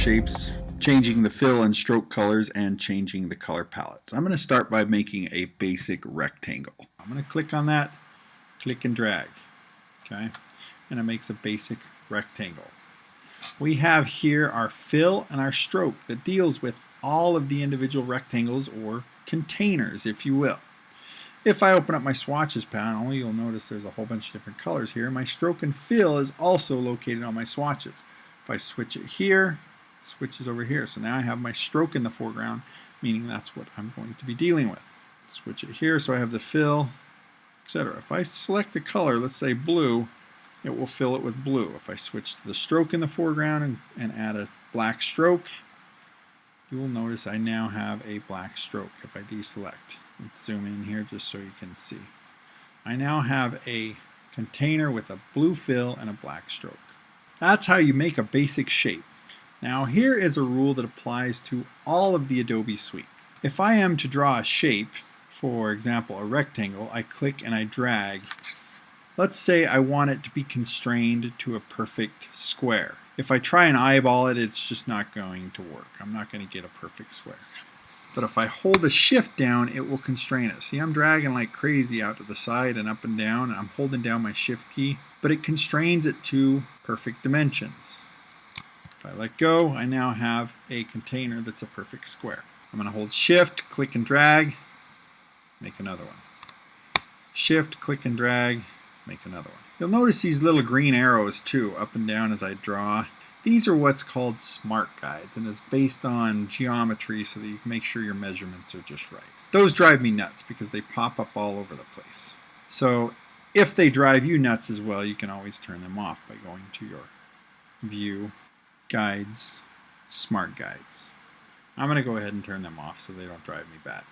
shapes, changing the fill and stroke colors, and changing the color palettes. I'm going to start by making a basic rectangle. I'm going to click on that, click and drag, okay, and it makes a basic rectangle. We have here our fill and our stroke that deals with all of the individual rectangles or containers, if you will. If I open up my swatches panel, you'll notice there's a whole bunch of different colors here. My stroke and fill is also located on my swatches. If I switch it here, it switches over here. So now I have my stroke in the foreground, meaning that's what I'm going to be dealing with. Switch it here so I have the fill, etc. If I select a color, let's say blue, it will fill it with blue. If I switch to the stroke in the foreground and add a black stroke, you will notice I now have a black stroke. If I deselect, let's zoom in here just so you can see. I now have a container with a blue fill and a black stroke. That's how you make a basic shape. Now here is a rule that applies to all of the Adobe suite. If I am to draw a shape, for example a rectangle, I click and I drag. Let's say I want it to be constrained to a perfect square. If I try and eyeball it, it's just not going to work. I'm not going to get a perfect square. But if I hold the shift down, it will constrain it. See, I'm dragging like crazy out to the side and up and down, and I'm holding down my shift key, but it constrains it to perfect dimensions. If I let go, I now have a container that's a perfect square. I'm going to hold shift, click and drag, make another one. Shift, click and drag, make another one. You'll notice these little green arrows too, up and down as I draw. These are what's called smart guides, and it's based on geometry so that you can make sure your measurements are just right. Those drive me nuts because they pop up all over the place. So if they drive you nuts as well, you can always turn them off by going to your View, Guides, Smart Guides. I'm going to go ahead and turn them off so they don't drive me badly.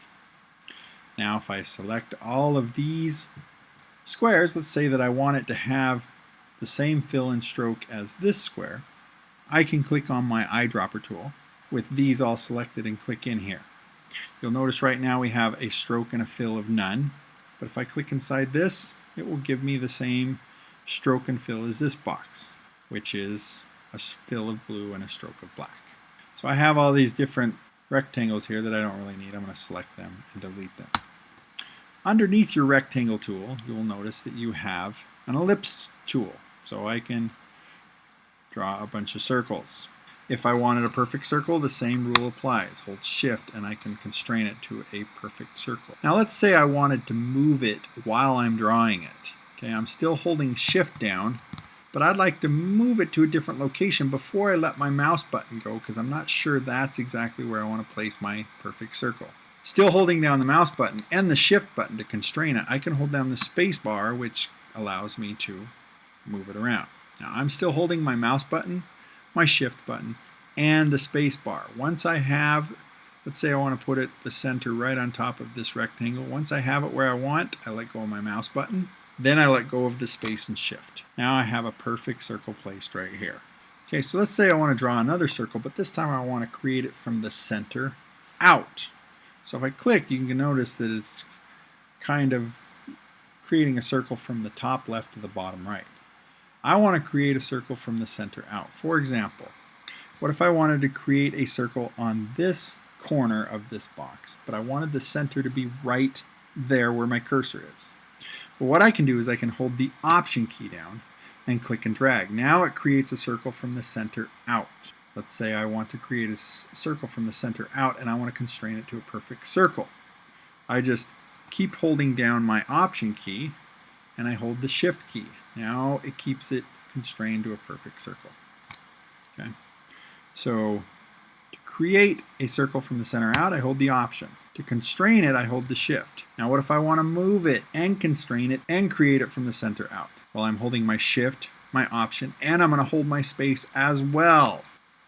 Now if I select all of these squares, let's say that I want it to have the same fill and stroke as this square, I can click on my eyedropper tool with these all selected and click in here. You'll notice right now we have a stroke and a fill of none, but if I click inside this, it will give me the same stroke and fill as this box, which is a fill of blue and a stroke of black. So I have all these different rectangles here that I don't really need. I'm going to select them and delete them. Underneath your rectangle tool, you will notice that you have an ellipse tool. So I can draw a bunch of circles. If I wanted a perfect circle, the same rule applies. Hold shift and I can constrain it to a perfect circle. Now let's say I wanted to move it while I'm drawing it. Okay, I'm still holding shift down, but I'd like to move it to a different location before I let my mouse button go because I'm not sure that's exactly where I want to place my perfect circle. Still holding down the mouse button and the shift button to constrain it, I can hold down the space bar, which allows me to move it around. Now I'm still holding my mouse button, my shift button, and the space bar. Once I have, let's say I want to put it the center right on top of this rectangle. Once I have it where I want, I let go of my mouse button. Then I let go of the space and shift. Now I have a perfect circle placed right here. Okay, so let's say I want to draw another circle, but this time I want to create it from the center out. So if I click, you can notice that it's kind of creating a circle from the top left to the bottom right. I want to create a circle from the center out. For example, what if I wanted to create a circle on this corner of this box, but I wanted the center to be right there where my cursor is? Well, what I can do is I can hold the Option key down and click and drag. Now it creates a circle from the center out. Let's say I want to create a circle from the center out and I want to constrain it to a perfect circle. I just keep holding down my Option key and I hold the Shift key. Now it keeps it constrained to a perfect circle. Okay. So to create a circle from the center out, I hold the Option. To constrain it, I hold the Shift. Now what if I want to move it and constrain it and create it from the center out? Well, I'm holding my Shift, my Option, and I'm going to hold my space as well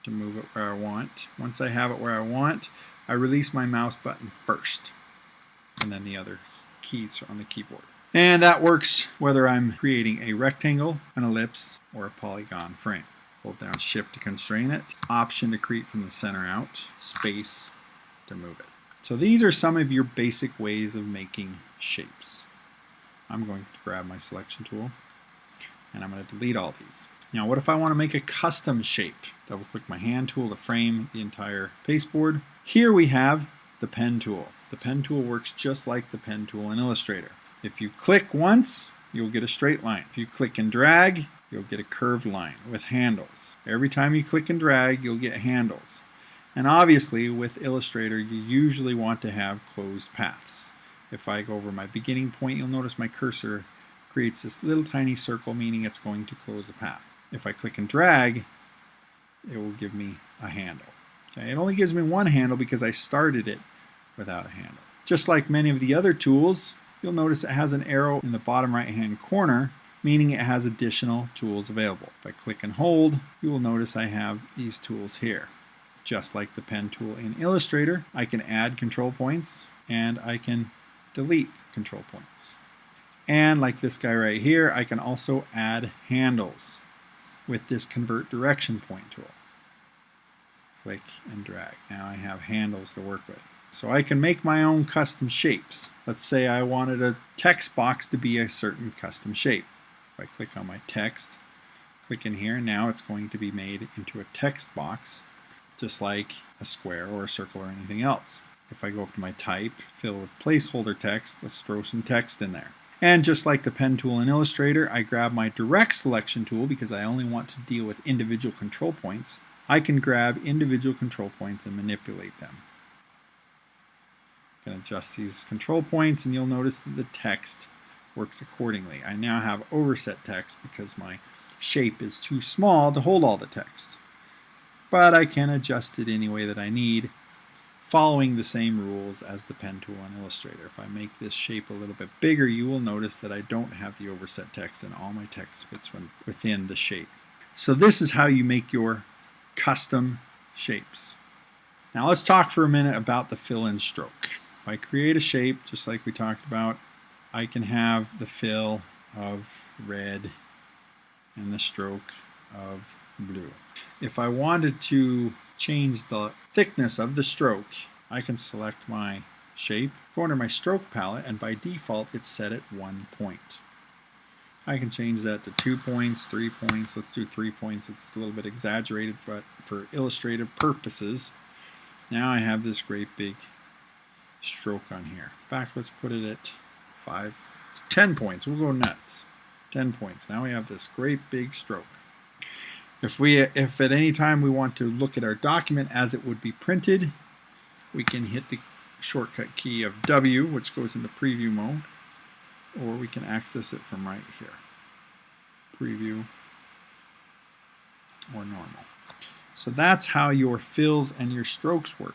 to move it where I want. Once I have it where I want, I release my mouse button first, and then the other keys on the keyboard. And that works whether I'm creating a rectangle, an ellipse, or a polygon frame. Hold down Shift to constrain it, Option to create from the center out, space to move it. So these are some of your basic ways of making shapes. I'm going to grab my selection tool and I'm going to delete all these. Now what if I want to make a custom shape? Double click my hand tool to frame the entire pasteboard. Here we have the pen tool. The pen tool works just like the pen tool in Illustrator. If you click once, you'll get a straight line. If you click and drag, you'll get a curved line with handles. Every time you click and drag, you'll get handles. And obviously with Illustrator, you usually want to have closed paths. If I go over my beginning point, you'll notice my cursor creates this little tiny circle, meaning it's going to close a path. If I click and drag, it will give me a handle. Okay, it only gives me one handle because I started it without a handle. Just like many of the other tools, you'll notice it has an arrow in the bottom right hand corner, meaning it has additional tools available. If I click and hold, you will notice I have these tools here. Just like the pen tool in Illustrator, I can add control points and I can delete control points. And like this guy right here, I can also add handles with this convert direction point tool. Click and drag. Now I have handles to work with. So I can make my own custom shapes. Let's say I wanted a text box to be a certain custom shape. If I click on my text, click in here, now it's going to be made into a text box, just like a square or a circle or anything else. If I go up to my type, fill with placeholder text, let's throw some text in there. And just like the pen tool in Illustrator, I grab my direct selection tool because I only want to deal with individual control points. I can grab individual control points and manipulate them. I can adjust these control points and you'll notice that the text works accordingly. I now have overset text because my shape is too small to hold all the text. But I can adjust it any way that I need, following the same rules as the pen tool in Illustrator. If I make this shape a little bit bigger, you will notice that I don't have the overset text and all my text fits within the shape. So this is how you make your custom shapes. Now let's talk for a minute about the fill and stroke. If I create a shape, just like we talked about, I can have the fill of red and the stroke of blue. If I wanted to change the thickness of the stroke, I can select my shape, go under my stroke palette, and by default it's set at 1 point. I can change that to 2 points, 3 points. Let's do 3 points. It's a little bit exaggerated, but for illustrative purposes, now I have this great big stroke on here. In fact, let's put it at 10 points. We'll go nuts. 10 points. Now we have this great big stroke. If at any time we want to look at our document as it would be printed, we can hit the shortcut key of W, which goes into preview mode, or we can access it from right here. Preview or normal. So that's how your fills and your strokes work.